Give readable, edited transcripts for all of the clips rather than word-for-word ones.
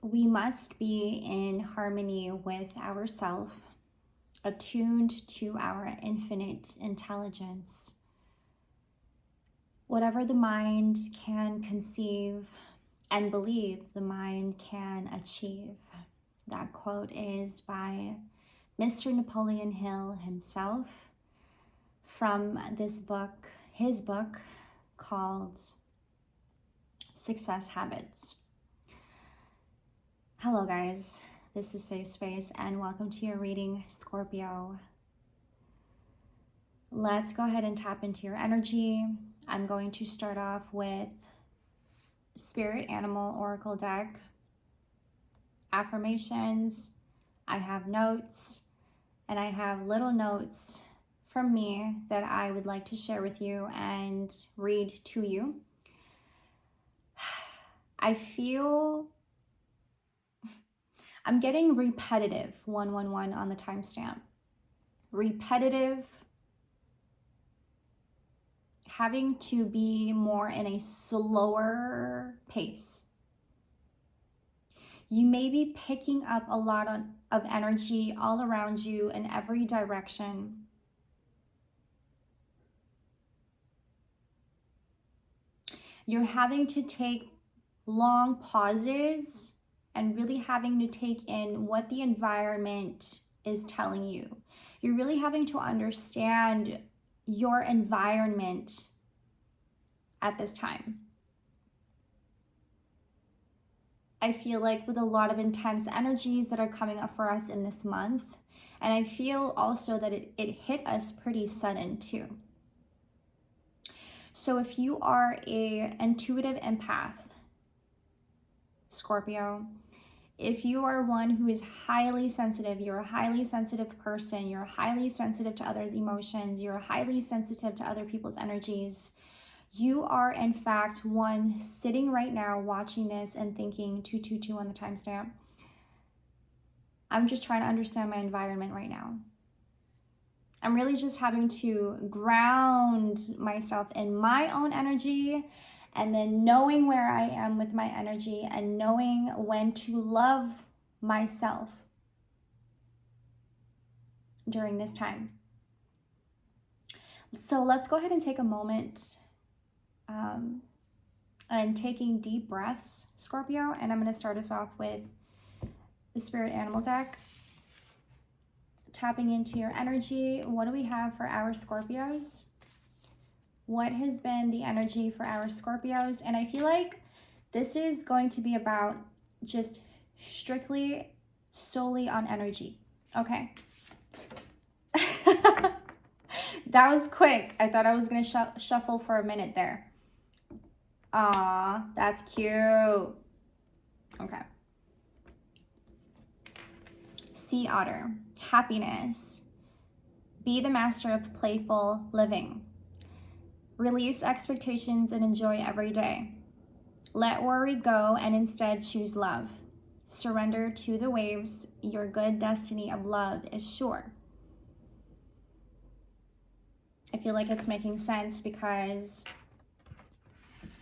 we must be in harmony with ourself, attuned to our infinite intelligence. Whatever the mind can conceive and believe, the mind can achieve. That quote is by Mr. Napoleon Hill himself from this book, his book called Success Habits. Hello guys, this is Safe Space and welcome to your reading, Scorpio. Let's go ahead and tap into your energy. I'm going to start off with Spirit Animal Oracle deck, affirmations. I have notes, and I have little notes from me that I would like to share with you and read to you. I feel I'm getting repetitive, 111 on the timestamp. Repetitive, having to be more in a slower pace. You may be picking up a lot of energy all around you in every direction. You're having to take long pauses and really having to take in what the environment is telling you. You're really having to understand your environment at this time. I feel like with a lot of intense energies that are coming up for us in this month, and I feel also that it hit us pretty sudden too. So if you are an intuitive empath, Scorpio, if you are one who is highly sensitive, you're a highly sensitive person, you're highly sensitive to others' emotions, you're highly sensitive to other people's energies, you are in fact one sitting right now watching this and thinking 222 on the timestamp. I'm just trying to understand my environment right now. I'm really just having to ground myself in my own energy and then knowing where I am with my energy and knowing when to love myself during this time. So let's go ahead and take a moment and taking deep breaths, Scorpio, and I'm going to start us off with the Spirit Animal deck. Tapping into your energy. What do we have for our Scorpios? What has been the energy for our Scorpios? And I feel like this is going to be about just strictly, solely on energy. Okay. That was quick. I thought I was going to shuffle for a minute there. Aw, that's cute. Okay. Sea Otter, happiness. Be the master of playful living. Release expectations and enjoy every day. Let worry go and instead choose love. Surrender to the waves. Your good destiny of love is sure. I feel like it's making sense because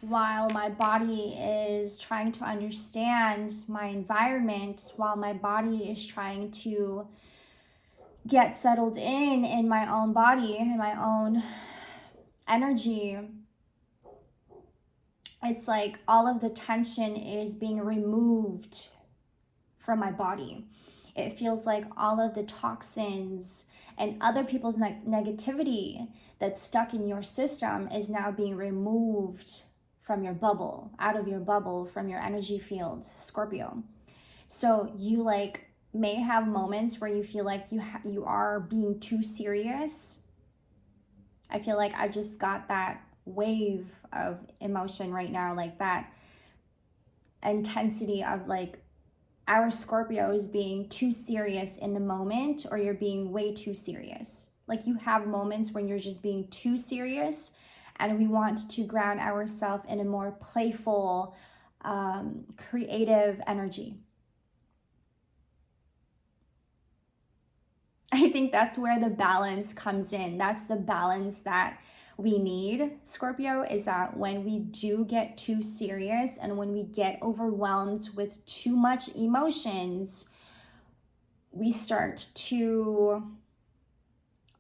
while my body is trying to understand my environment, while my body is trying to get settled in my own body, in my own energy, it's like all of the tension is being removed from my body. It feels like all of the toxins and other people's negativity that's stuck in your system is now being removed from your bubble, out of your bubble, from your energy field, Scorpio. So you may have moments where you feel like you are being too serious. I feel like I just got that wave of emotion right now, like that intensity of our Scorpios being too serious in the moment, or you're being way too serious. Like you have moments when you're just being too serious, and we want to ground ourselves in a more playful, creative energy. I think that's where the balance comes in. That's the balance that we need, Scorpio, is that when we do get too serious and when we get overwhelmed with too much emotions, we start to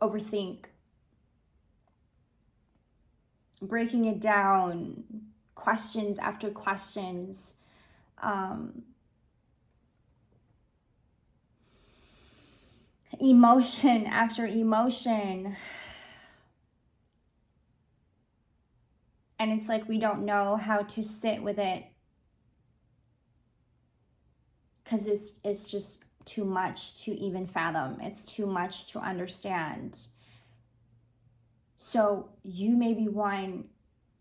overthink, breaking it down, questions after questions, emotion after emotion. And it's like we don't know how to sit with it because it's just too much to even fathom. It's too much to understand. So you may be one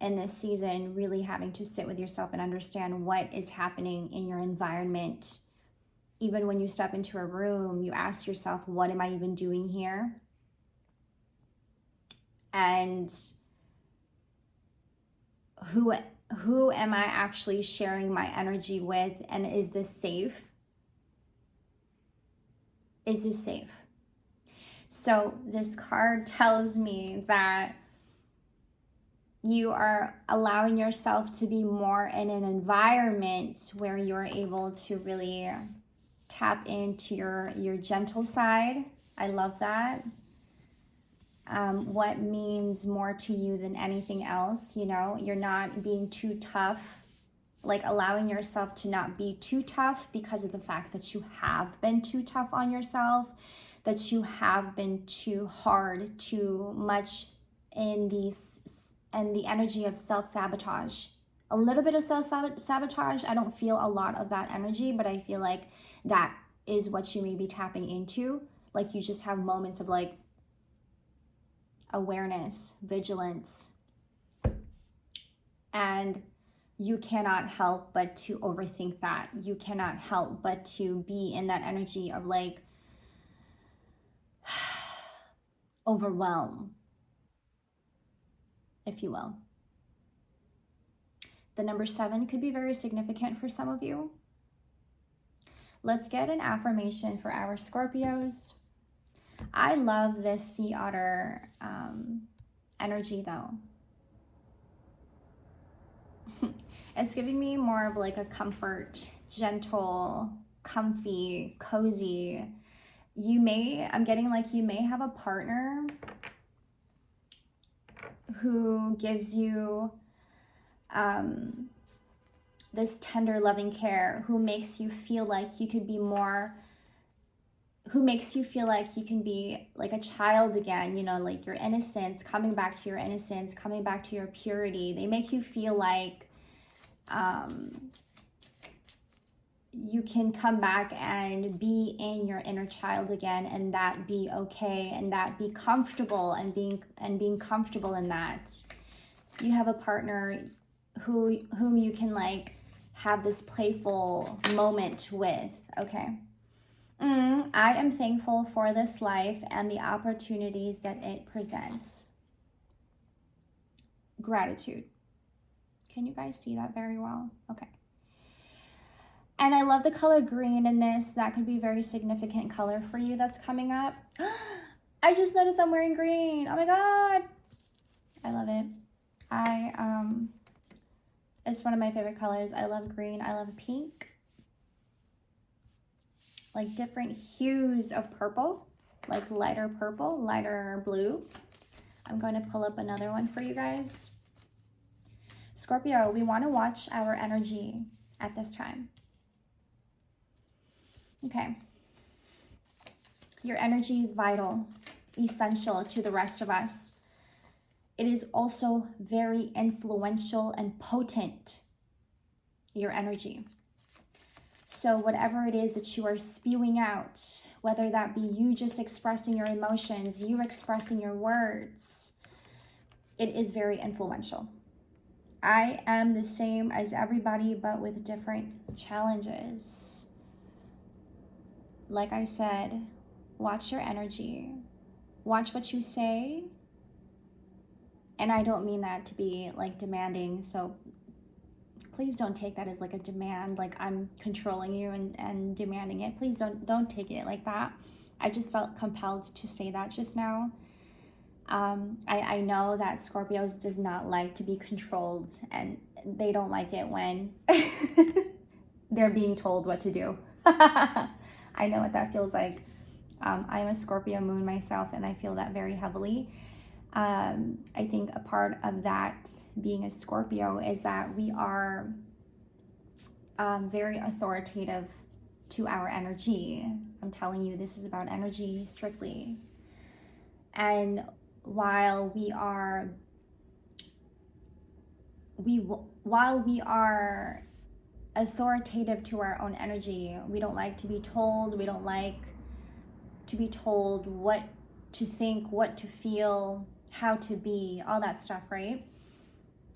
in this season really having to sit with yourself and understand what is happening in your environment. Even when you step into a room, you ask yourself, what am I even doing here? And who am I actually sharing my energy with? And is this safe? Is this safe? So this card tells me that you are allowing yourself to be more in an environment where you're able to really tap into your gentle side. I love that. What means more to you than anything else, you know, you're not being too tough, like allowing yourself to not be too tough because of the fact that you have been too tough on yourself, that you have been too hard, too much in the energy of self-sabotage. A little bit of self-sabotage. I don't feel a lot of that energy, but I feel like that is what you may be tapping into. Like you just have moments of like awareness, vigilance, and you cannot help but to overthink that. You cannot help but to be in that energy of like overwhelm, if you will. The number 7 could be very significant for some of you. Let's get an affirmation for our Scorpios. I love this sea otter energy though. It's giving me more of like a comfort, gentle, comfy, cozy. I'm getting like you may have a partner who gives you this tender, loving care, who makes you feel like you could be more, who makes you feel like you can be like a child again, you know, like your innocence, coming back to your innocence, coming back to your purity. They make you feel like you can come back and be in your inner child again, and that be okay, and that be comfortable, and being comfortable in that. You have a partner whom you can like have this playful moment with. Okay. I am thankful for this life and the opportunities that it presents. Gratitude. Can you guys see that very well? Okay. And I love the color green in this. That could be a very significant color for you that's coming up. I just noticed I'm wearing green. Oh my God. I love it. It's one of my favorite colors. I love green. I love pink. Like different hues of purple, like lighter purple, lighter blue. I'm going to pull up another one for you guys. Scorpio, we want to watch our energy at this time. Okay. Your energy is vital, essential to the rest of us. It is also very influential and potent, your energy. So whatever it is that you are spewing out, whether that be you just expressing your emotions, you expressing your words, it is very influential. I am the same as everybody, but with different challenges. Like I said, watch your energy. Watch what you say. And I don't mean that to be like demanding, so please don't take that as like a demand, like I'm controlling you and demanding it. Please don't take it like that. I just felt compelled to say that just now. I know that Scorpios does not like to be controlled, and they don't like it when they're being told what to do. I know what that feels like. I am a Scorpio moon myself, and I feel that very heavily. I think a part of that being a Scorpio is that we are very authoritative to our energy. I'm telling you, this is about energy strictly. And while we are authoritative to our own energy, we don't like to be told. We don't like to be told what to think, what to feel, how to be, all that stuff, right?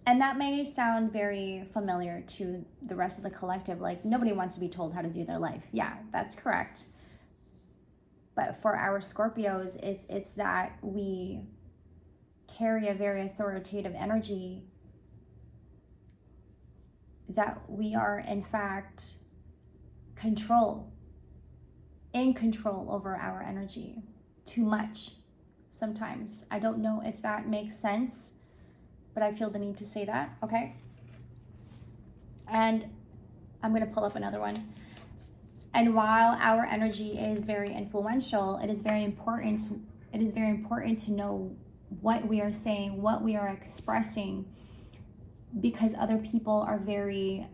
And that may sound very familiar to the rest of the collective, like nobody wants to be told how to do their life. Yeah, that's correct. But for our Scorpios, it's that we carry a very authoritative energy, that we are in fact in control over our energy. Too much sometimes. I don't know if that makes sense, but I feel the need to say that, okay? And I'm going to pull up another one. And while our energy is very influential, it is very important to know what we are saying, what we are expressing, because other people are very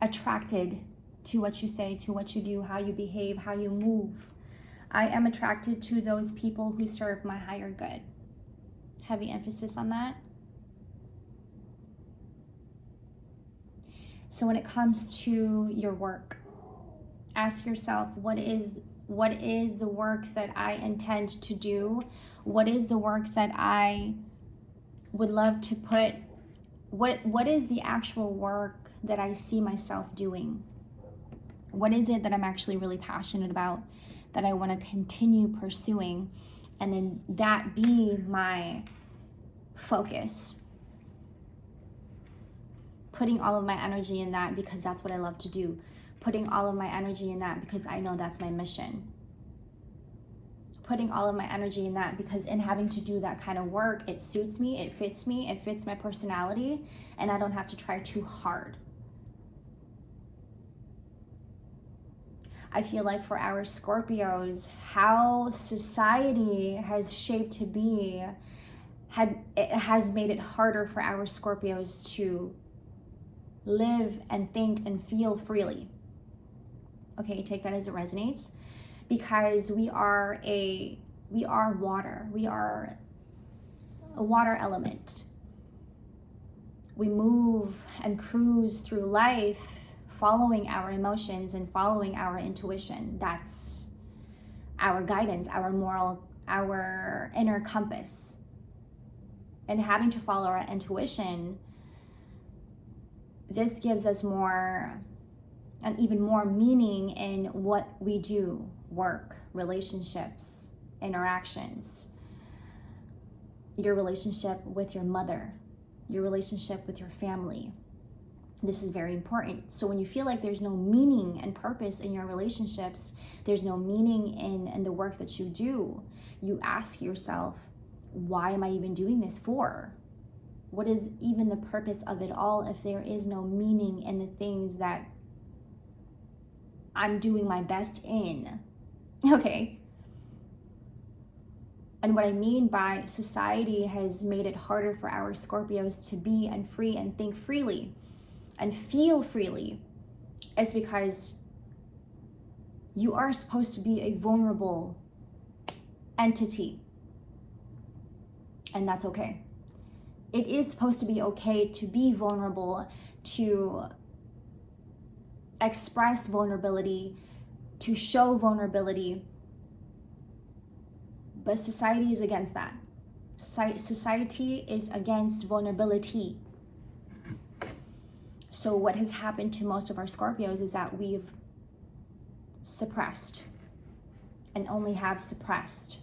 attracted to what you say, to what you do, how you behave, how you move. I am attracted to those people who serve my higher good. Heavy emphasis on that. So when it comes to your work, ask yourself, what is the work that I intend to do? What is the work that I would love to put? What is the actual work that I see myself doing? What is it that I'm actually really passionate about, that I want to continue pursuing? And then that be my focus. Putting all of my energy in that because that's what I love to do. Putting all of my energy in that because I know that's my mission. Putting all of my energy in that because in having to do that kind of work, it suits me, it fits my personality, and I don't have to try too hard. I feel like for our Scorpios, how society has shaped to be, it has made it harder for our Scorpios to live and think and feel freely. Okay, take that as it resonates, because we are water. We are a water element. We move and cruise through life following our emotions and following our intuition. That's our guidance, our moral, our inner compass. And having to follow our intuition, this gives us more and even more meaning in what we do, work, relationships, interactions, your relationship with your mother, your relationship with your family. This is very important. So when you feel like there's no meaning and purpose in your relationships, there's no meaning in the work that you do, you ask yourself, why am I even doing this for? What is even the purpose of it all if there is no meaning in the things that I'm doing my best in? Okay. And what I mean by society has made it harder for our Scorpios to be and free and think freely and feel freely is because you are supposed to be a vulnerable entity. And that's okay. It is supposed to be okay to be vulnerable, to express vulnerability, to show vulnerability. But society is against that. Society is against vulnerability. So what has happened to most of our Scorpios is that we've suppressed and only have suppressed.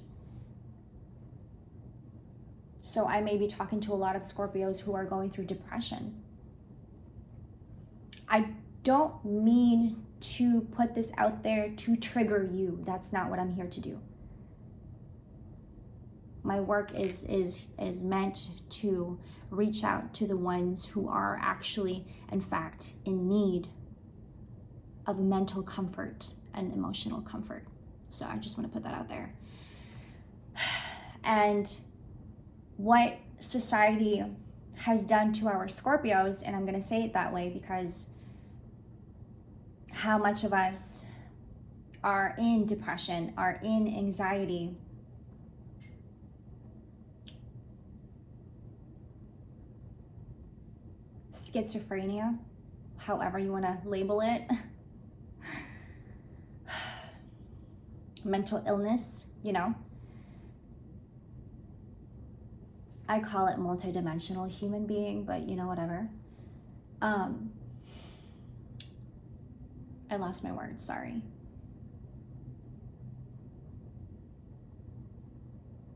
So I may be talking to a lot of Scorpios who are going through depression. I don't mean to put this out there to trigger you. That's not what I'm here to do. my work is meant to reach out to the ones who are actually, in fact, in need of mental comfort and emotional comfort. So I just want to put that out there. And what society has done to our Scorpios, and I'm going to say it that way because how much of us are in depression, are in anxiety, schizophrenia, however you want to label it, mental illness, you know. I call it multidimensional human being, but you know, whatever. I lost my words, sorry.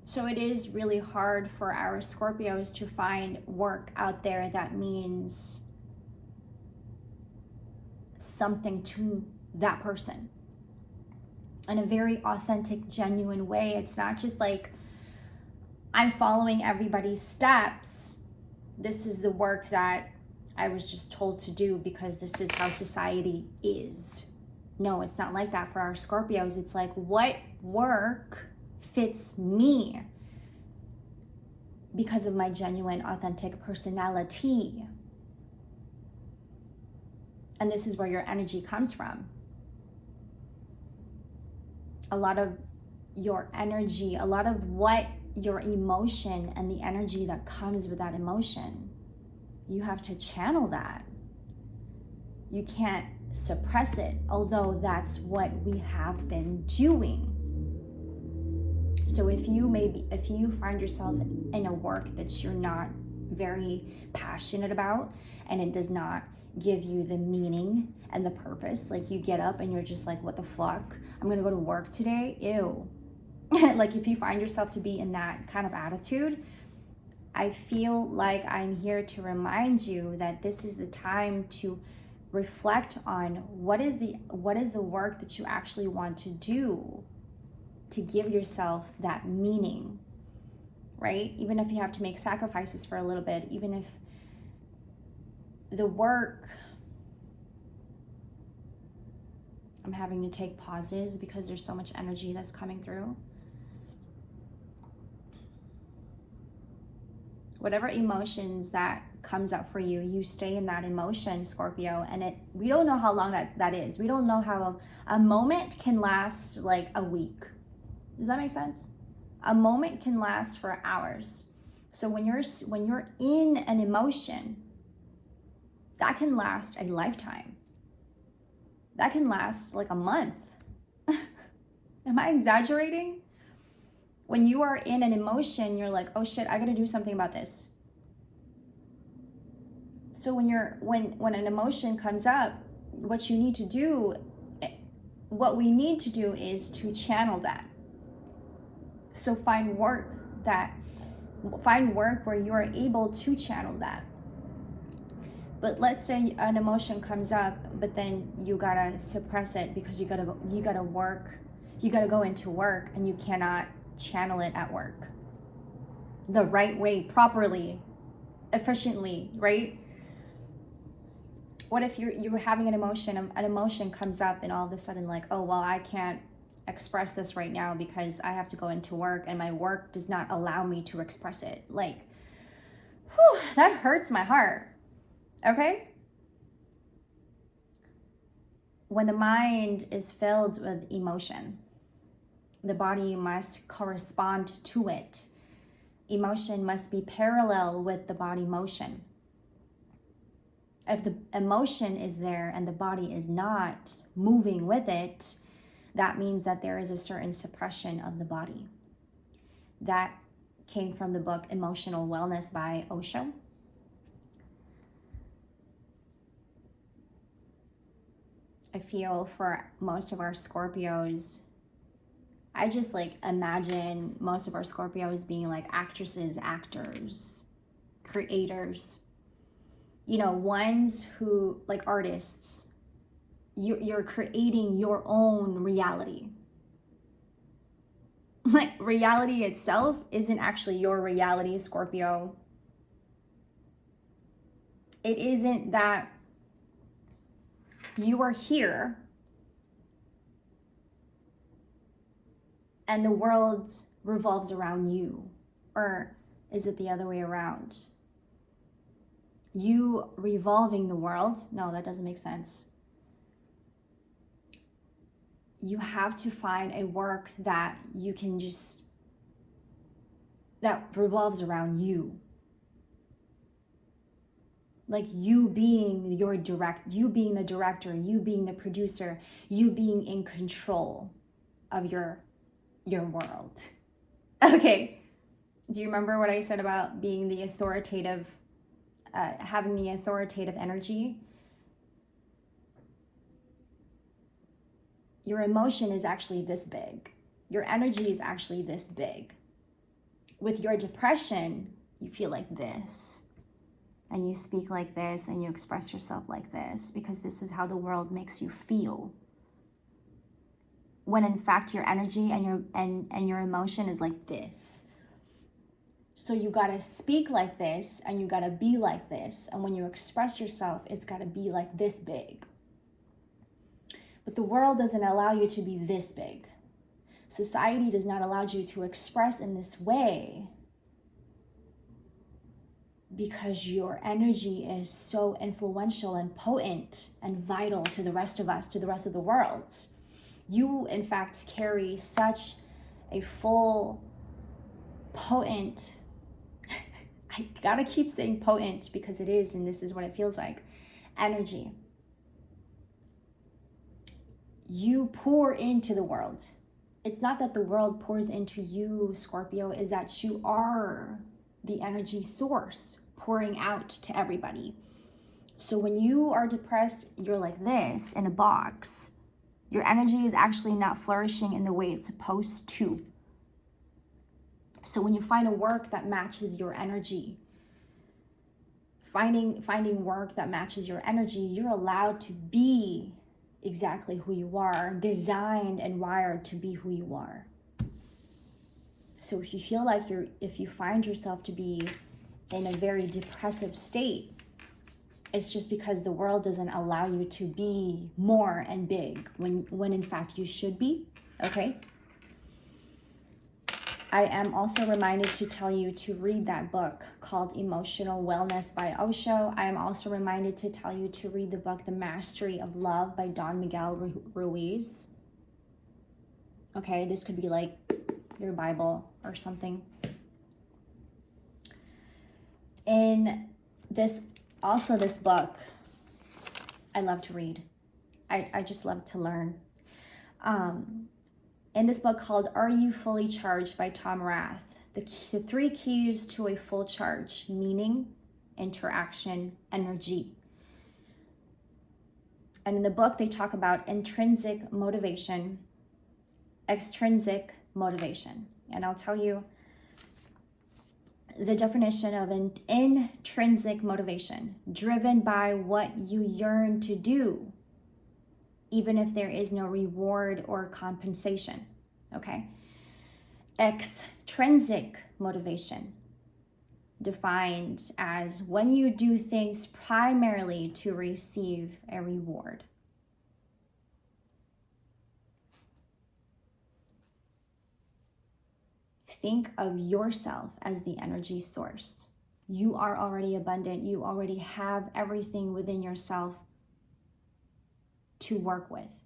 So it is really hard for our Scorpios to find work out there that means something to that person in a very authentic, genuine way. It's not just like, I'm following everybody's steps. This is the work that I was just told to do because this is how society is. No, it's not like that for our Scorpios. It's like, what work fits me because of my genuine, authentic personality? And this is where your energy comes from. A lot of your energy, a lot of what your emotion and the energy that comes with that emotion, you have to channel that. You can't suppress it, although that's what we have been doing. So if you find yourself in a work that you're not very passionate about and it does not give you the meaning and the purpose, like you get up and you're just like, what the fuck? I'm gonna go to work today? Ew. Like if you find yourself to be in that kind of attitude, I feel like I'm here to remind you that this is the time to reflect on what is the work that you actually want to do to give yourself that meaning, right? Even if you have to make sacrifices for a little bit, even if the work, I'm having to take pauses because there's so much energy that's coming through. Whatever emotions that comes up for you, you stay in that emotion, Scorpio, and we don't know how long that is. We don't know how a moment can last like a week. Does that make sense? A moment can last for hours. So when you're in an emotion, that can last a lifetime. That can last like a month. Am I exaggerating? When you are in an emotion, you're like, oh shit, I gotta do something about this. So when an emotion comes up, what we need to do is to channel that. So find work where you are able to channel that. But let's say an emotion comes up, but then you gotta suppress it because you gotta go into work, and you cannot channel it at work the right way, properly, efficiently, right? What if you're having an emotion comes up, and all of a sudden like, oh well, I can't express this right now because I have to go into work and my work does not allow me to express it. Like, whew, that hurts my heart. Okay? When the mind is filled with emotion, the body must correspond to it. Emotion must be parallel with the body motion. If the emotion is there and the body is not moving with it, that means that there is a certain suppression of the body. That came from the book Emotional Wellness by Osho. I feel for most of our Scorpios, I just like imagine most of our Scorpios being like actresses, actors, creators, you know, ones who, like artists, you're creating your own reality. Like, reality itself isn't actually your reality, Scorpio. It isn't that you are here and the world revolves around you. Or is it the other way around? You revolving the world? No, that doesn't make sense. You have to find a work that you can just, that revolves around you. Like you being you being the director, you being the producer, you being in control of your world. Okay. Do you remember what I said about being the authoritative, having the authoritative energy? Your emotion is actually this big. Your energy is actually this big. With your depression, you feel like this. And you speak like this and you express yourself like this because this is how the world makes you feel. When in fact your energy and your emotion is like this. So you gotta speak like this and you gotta be like this. And when you express yourself, it's gotta be like this big. But the world doesn't allow you to be this big. Society does not allow you to express in this way because your energy is so influential and potent and vital to the rest of us, to the rest of the world. You, in fact, carry such a full, potent, I gotta keep saying potent because it is, and this is what it feels like, energy. You pour into the world. It's not that the world pours into you, Scorpio, is that you are the energy source pouring out to everybody. So when you are depressed, you're like this in a box. Your energy is actually not flourishing in the way it's supposed to. So when you find a work that matches your energy, finding work that matches your energy, you're allowed to be exactly who you are, designed and wired to be who you are. So if you feel like if you find yourself to be in a very depressive state, it's just because the world doesn't allow you to be more and big when in fact you should be, okay? I am also reminded to tell you to read that book called Emotional Wellness by Osho. I am also reminded to tell you to read the book The Mastery of Love by Don Miguel Ruiz. Okay, this could be like your Bible or something. In this book, I love to read. I just love to learn. In this book called Are You Fully Charged by Tom Rath, the 3 keys to a full charge: meaning, interaction, energy. And in the book, they talk about intrinsic motivation, extrinsic motivation. And I'll tell you the definition of an intrinsic motivation: driven by what you yearn to do, even if there is no reward or compensation, okay? Extrinsic motivation, defined as when you do things primarily to receive a reward. Think of yourself as the energy source. You are already abundant. You already have everything within yourself to work with.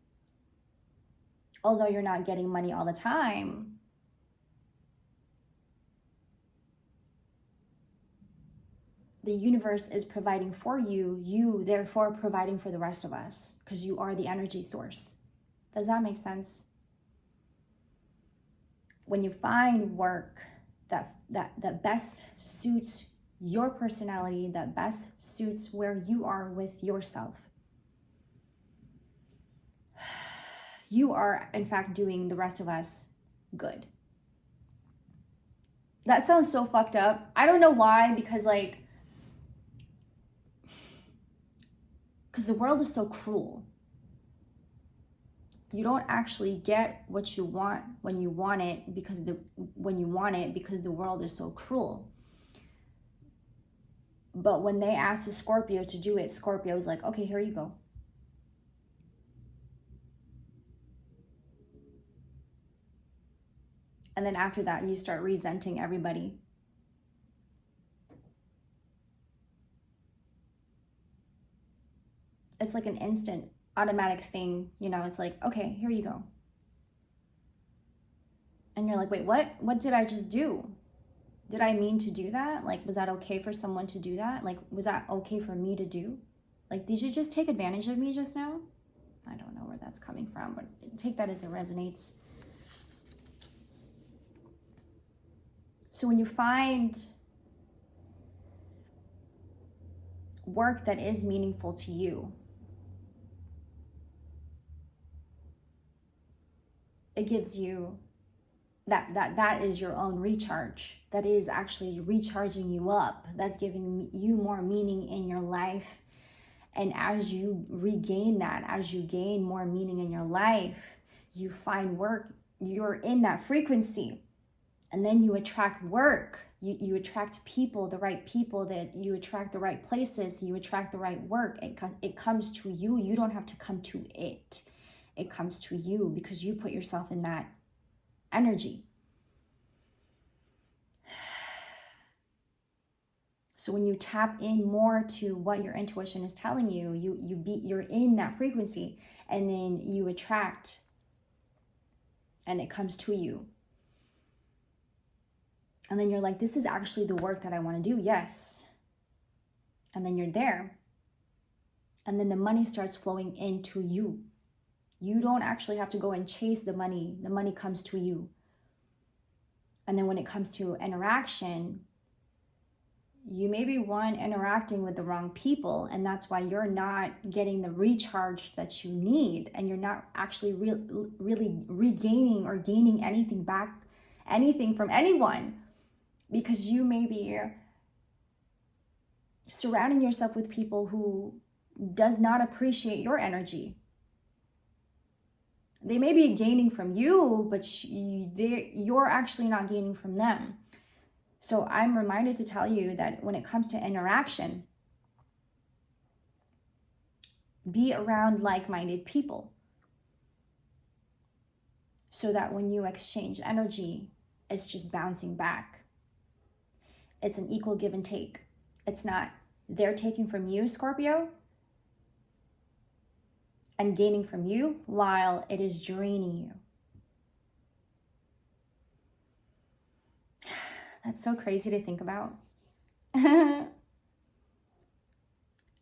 Although you're not getting money all the time, the universe is providing for you, you therefore providing for the rest of us, because you are the energy source. Does that make sense? When you find work that best suits your personality, that best suits where you are with yourself, you are, in fact, doing the rest of us good. That sounds so fucked up. I don't know why, because the world is so cruel. you don't actually get what you want when you want it, because the world is so cruel. But when they asked a Scorpio to do it, Scorpio was like, okay, here you go. And then after that, you start resenting everybody. It's like an instant automatic thing, you know, it's like, okay, here you go. And you're like, wait, what did I just do? Did I mean to do that? Like, was that okay for someone to do that? Like, was that okay for me to do? Like, did you just take advantage of me just now? I don't know where that's coming from, but take that as it resonates. So when you find work that is meaningful to you, it gives you that is your own recharge. That is actually recharging you up. That's giving you more meaning in your life. And as you regain that, as you gain more meaning in your life, you find work, you're in that frequency. And then you attract work. You attract people, the right people, that you attract the right places, you attract the right work. It comes to you. You don't have to come to it. It comes to you because you put yourself in that energy. So when you tap in more to what your intuition is telling you, you're in that frequency, and then you attract, and it comes to you. And then you're like, this is actually the work that I want to do. Yes. And then you're there. And then the money starts flowing into you. You don't actually have to go and chase the money. The money comes to you. And then when it comes to interaction, you may be interacting with the wrong people, and that's why you're not getting the recharge that you need, and you're not actually really regaining or gaining anything from anyone, because you may be surrounding yourself with people who does not appreciate your energy. They may be gaining from you, but you're actually not gaining from them. So I'm reminded to tell you that when it comes to interaction, be around like-minded people, so that when you exchange energy, it's just bouncing back. It's an equal give and take. It's not they're taking from you, Scorpio, and gaining from you, while it is draining you. That's so crazy to think about. And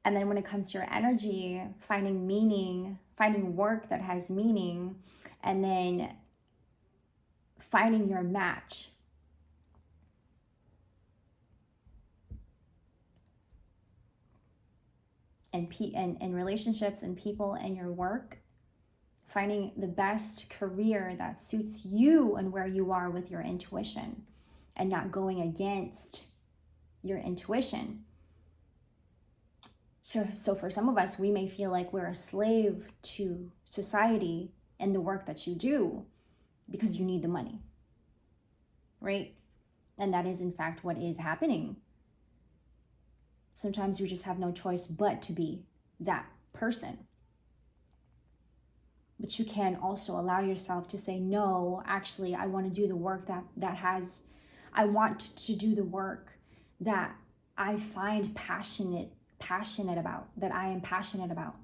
then when it comes to your energy, finding meaning, finding work that has meaning, and then finding your match. And relationships and people and your work, finding the best career that suits you and where you are with your intuition, and not going against your intuition. So for some of us, we may feel like we're a slave to society and the work that you do because you need the money, right? And that is in fact what is happening. Sometimes you just have no choice but to be that person. But you can also allow yourself to say, no, actually, I want to do the work I want to do the work that I find passionate about, that I am passionate about.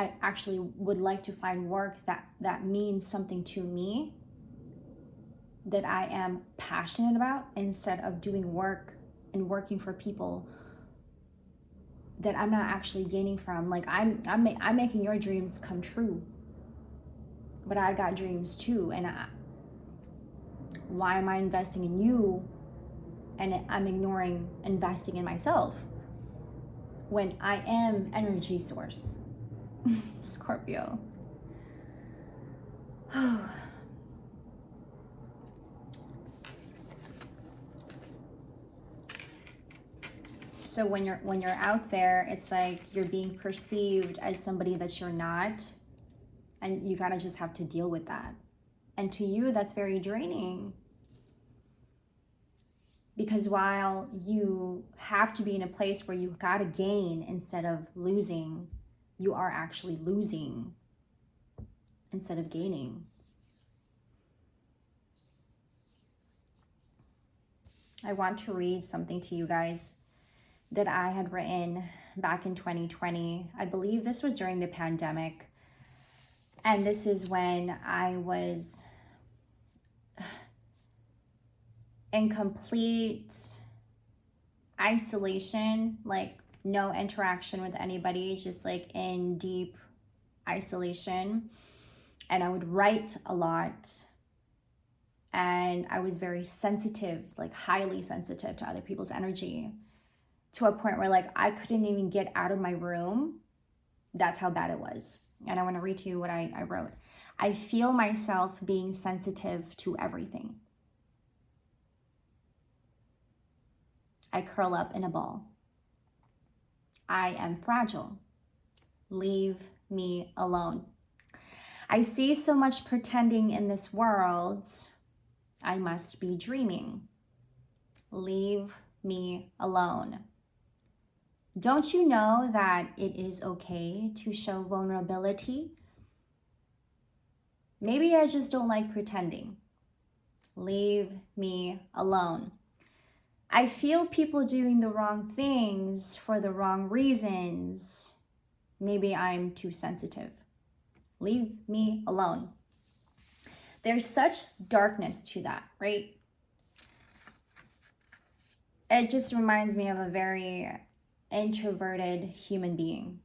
I actually would like to find work that means something to me, that I am passionate about, instead of doing work and working for people that I'm not actually gaining from. Like I'm making your dreams come true, but I got dreams too, and why am I investing in you and I'm ignoring investing in myself when I am energy source? Scorpio. So when you're out there, it's like you're being perceived as somebody that you're not, And you gotta just have to deal with that. And to you, that's very draining. Because while you have to be in a place where you gotta gain instead of losing, you are actually losing instead of gaining. I want to read something to you guys that I had written back in 2020. I believe this was during the pandemic. And this is when I was in complete isolation, like no interaction with anybody, just like in deep isolation. And I would write a lot. And I was very sensitive, like highly sensitive to other people's energy, to a point where like I couldn't even get out of my room. That's how bad it was. And I want to read to you what I wrote. I feel myself being sensitive to everything. I curl up in a ball. I am fragile. Leave me alone. I see so much pretending in this world. I must be dreaming. Leave me alone. Don't you know that it is okay to show vulnerability? Maybe I just don't like pretending. Leave me alone. I feel people doing the wrong things for the wrong reasons. Maybe I'm too sensitive. Leave me alone. There's such darkness to that, right? It just reminds me of a very introverted human being.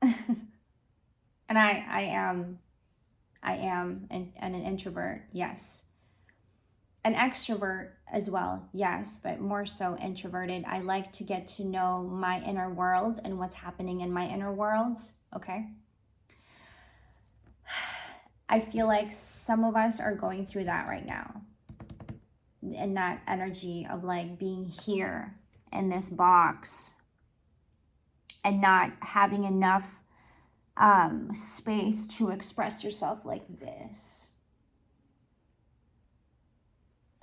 And I am an introvert, yes. An extrovert as well, yes, but more so introverted. I like to get to know my inner world and what's happening in my inner world, okay? I feel like some of us are going through that right now. In that energy of like being here in this box and not having enough space to express yourself like this.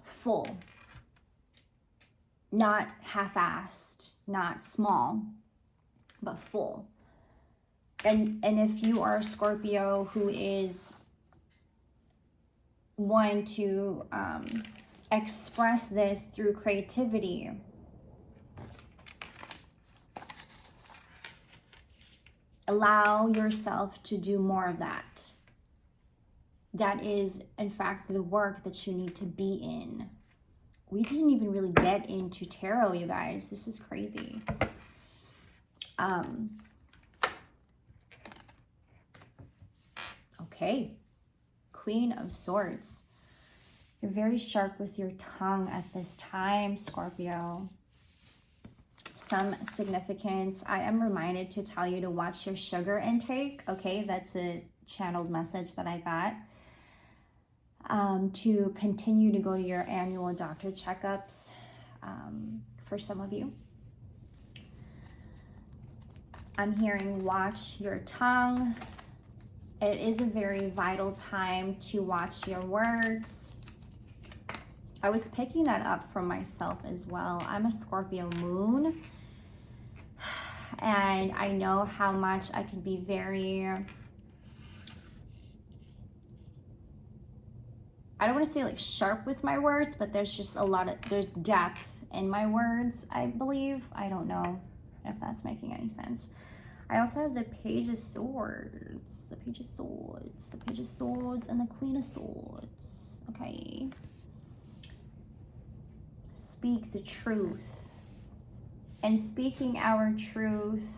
Full. Not half-assed, not small, but full. And if you are a Scorpio who is one to express this through creativity, allow yourself to do more of that. That is, in fact, the work that you need to be in. We didn't even really get into tarot, you guys. This is crazy. Okay. Queen of Swords. You're very sharp with your tongue at this time, Scorpio. Some significance. I am reminded to tell you to watch your sugar intake. Okay, that's a channeled message that I got. To continue to go to your annual doctor checkups for some of you. I'm hearing watch your tongue. It is a very vital time to watch your words. I was picking that up from myself as well. I'm a Scorpio moon. And I know how much I can be very, I don't want to say like sharp with my words, but there's just there's depth in my words, I believe. I don't know if that's making any sense. I also have the Page of Swords, the Page of Swords, the Page of Swords, and the Queen of Swords. Okay. Speak the truth. And speaking our truth,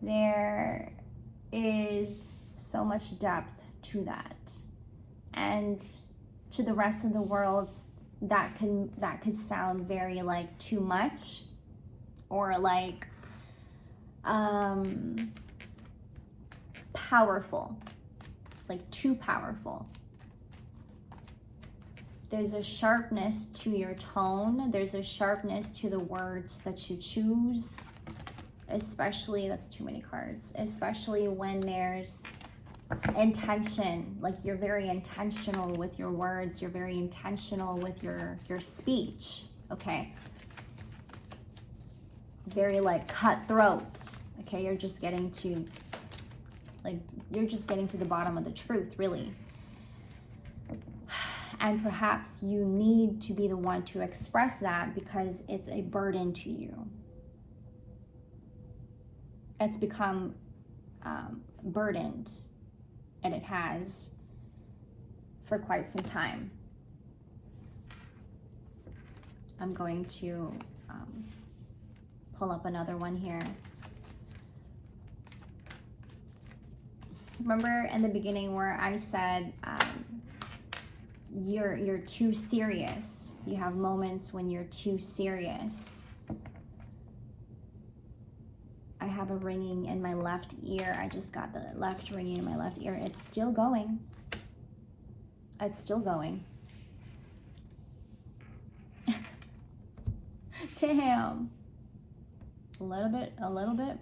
there is so much depth to that. And to the rest of the world, that could sound very like too much, or like powerful, like too powerful. There's a sharpness to your tone. There's a sharpness to the words that you choose. especially, that's too many cards, especially when there's intention, like you're very intentional with your words, you're very intentional with your speech, okay? Very like cutthroat, okay? You're just getting to the bottom of the truth, really. And perhaps you need to be the one to express that because it's a burden to you. It's become burdened, and it has for quite some time. I'm going to pull up another one here. Remember in the beginning where I said you're too serious. You have moments when you're too serious. I have a ringing in my left ear. I just got the left ringing in my left ear. It's still going. It's still going. Damn. A little bit.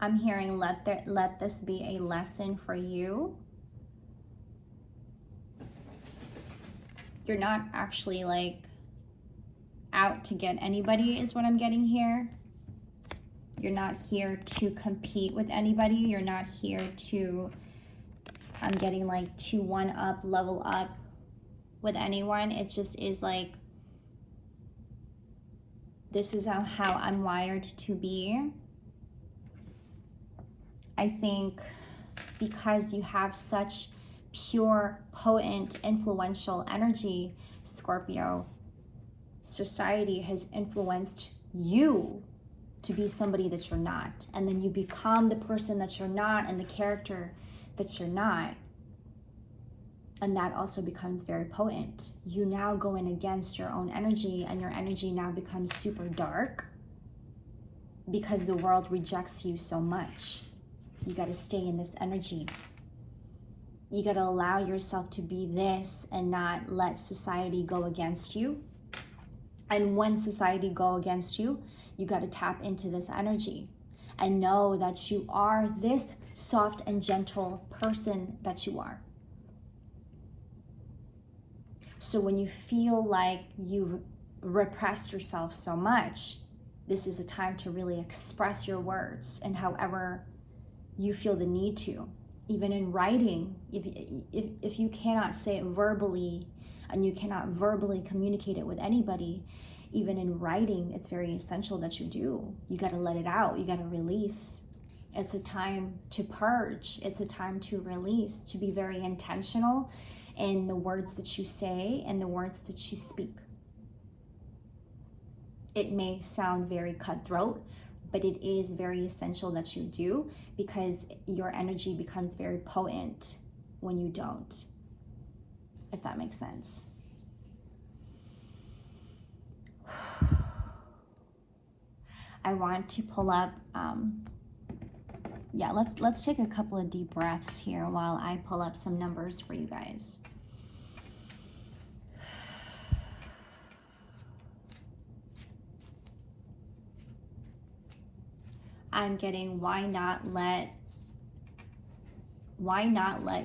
I'm hearing let this be a lesson for you. You're not actually like out to get anybody is what I'm getting here. You're not here to compete with anybody. You're not here to, I'm getting like to one up, level up with anyone. It just is like, this is how I'm wired to be. I think because you have such pure, potent, influential energy, Scorpio, society has influenced you to be somebody that you're not. And then you become the person that you're not and the character that you're not. And that also becomes very potent. You now go in against your own energy, and your energy now becomes super dark because the world rejects you so much. You got to stay in this energy. You got to allow yourself to be this and not let society go against you. And when society go against you, you got to tap into this energy and know that you are this soft and gentle person that you are. So when you feel like you've repressed yourself so much, this is a time to really express your words and however you feel the need to. Even in writing, if you cannot say it verbally and you cannot verbally communicate it with anybody, even in writing, it's very essential that you do. You got to let it out. You got to release. It's a time to purge. It's a time to release, to be very intentional in the words that you say and the words that you speak. It may sound very cutthroat, but it is very essential that you do because your energy becomes very potent when you don't, if that makes sense. I want to pull up, let's take a couple of deep breaths here while I pull up some numbers for you guys. I'm getting why not let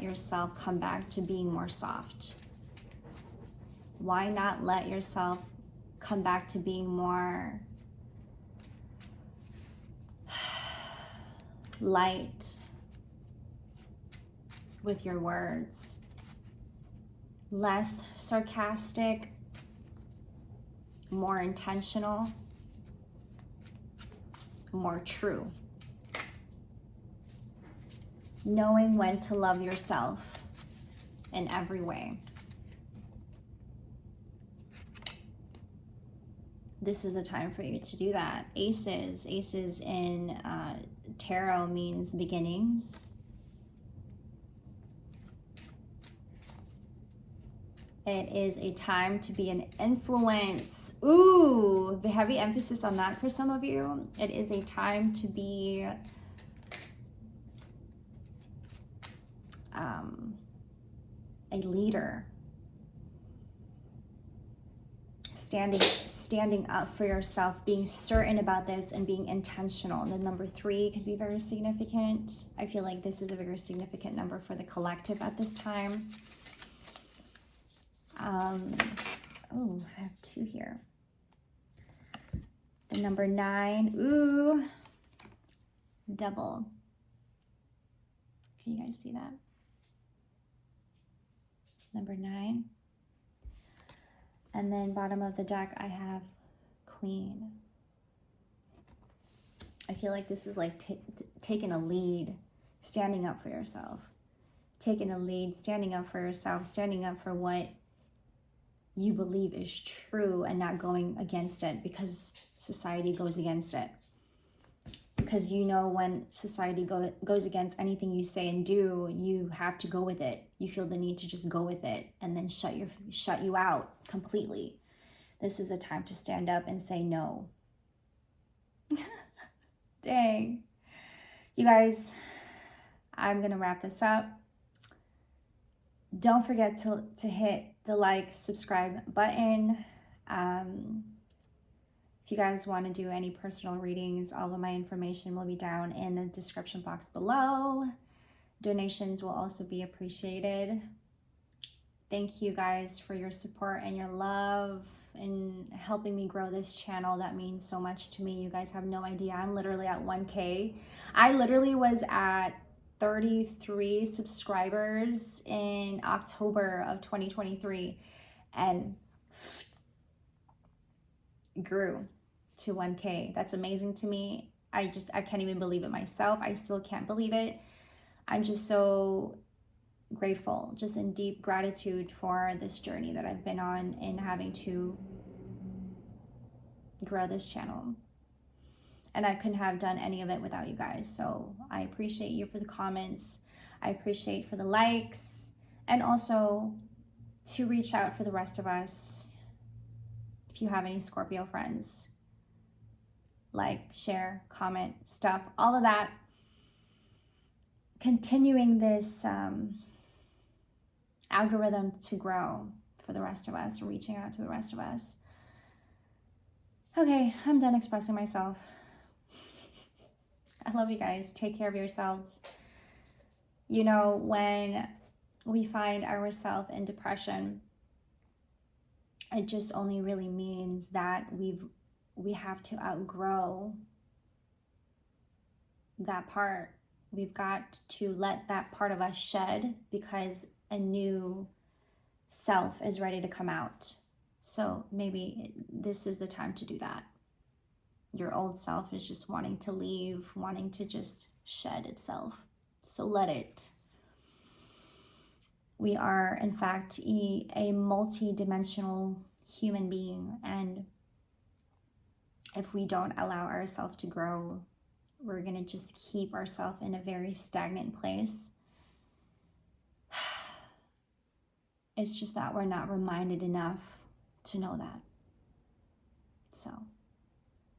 yourself come back to being more soft? Why not let yourself come back to being more light with your words? Less sarcastic, more intentional, more true. Knowing when to love yourself in every way. This is a time for you to do that. Aces in tarot means beginnings. It is a time to be an influence. Ooh, the heavy emphasis on that for some of you. It is a time to be a leader. standing up for yourself, being certain about this and being intentional. And then number 3 could be very significant. I feel like this is a very significant number for the collective at this time. Oh, I have 2 here. The number 9, ooh, double. Can you guys see that? Number 9. And then bottom of the deck, I have Queen. I feel like this is like taking a lead, standing up for yourself. Taking a lead, standing up for yourself, standing up for what you believe is true and not going against it because society goes against it. Because you know when society goes against anything you say and do, you have to go with it. You feel the need to just go with it and then shut you out completely. This is a time to stand up and say no. Dang. You guys, I'm going to wrap this up. Don't forget to hit the like, subscribe button. If you guys want to do any personal readings, all of my information will be down in the description box below. Donations will also be appreciated. Thank you guys for your support and your love and helping me grow this channel. That means so much to me. You guys have no idea. I'm literally at 1K. I literally was at 33 subscribers in October of 2023 and grew to 1K. That's amazing to me. I can't even believe it myself. I still can't believe it. I'm just so grateful, just in deep gratitude for this journey that I've been on in having to grow this channel. And I couldn't have done any of it without you guys. So I appreciate you for the comments. I appreciate for the likes, and also to reach out for the rest of us. If you have any Scorpio friends, like, share, comment, stuff, all of that. Continuing this algorithm to grow for the rest of us, reaching out to the rest of us. Okay, I'm done expressing myself. I love you guys. Take care of yourselves. You know, when we find ourselves in depression, it just only really means that we have to outgrow that part. We've got to let that part of us shed because a new self is ready to come out. So maybe this is the time to do that. Your old self is just wanting to leave, wanting to just shed itself. So let it. We are, in fact, a multi-dimensional human being. And if we don't allow ourselves to grow, we're going to just keep ourselves in a very stagnant place. It's just that we're not reminded enough to know that. So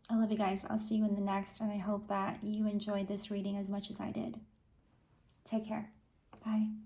I love you guys. I'll see you in the next, and I hope that you enjoyed this reading as much as I did. Take care. Bye.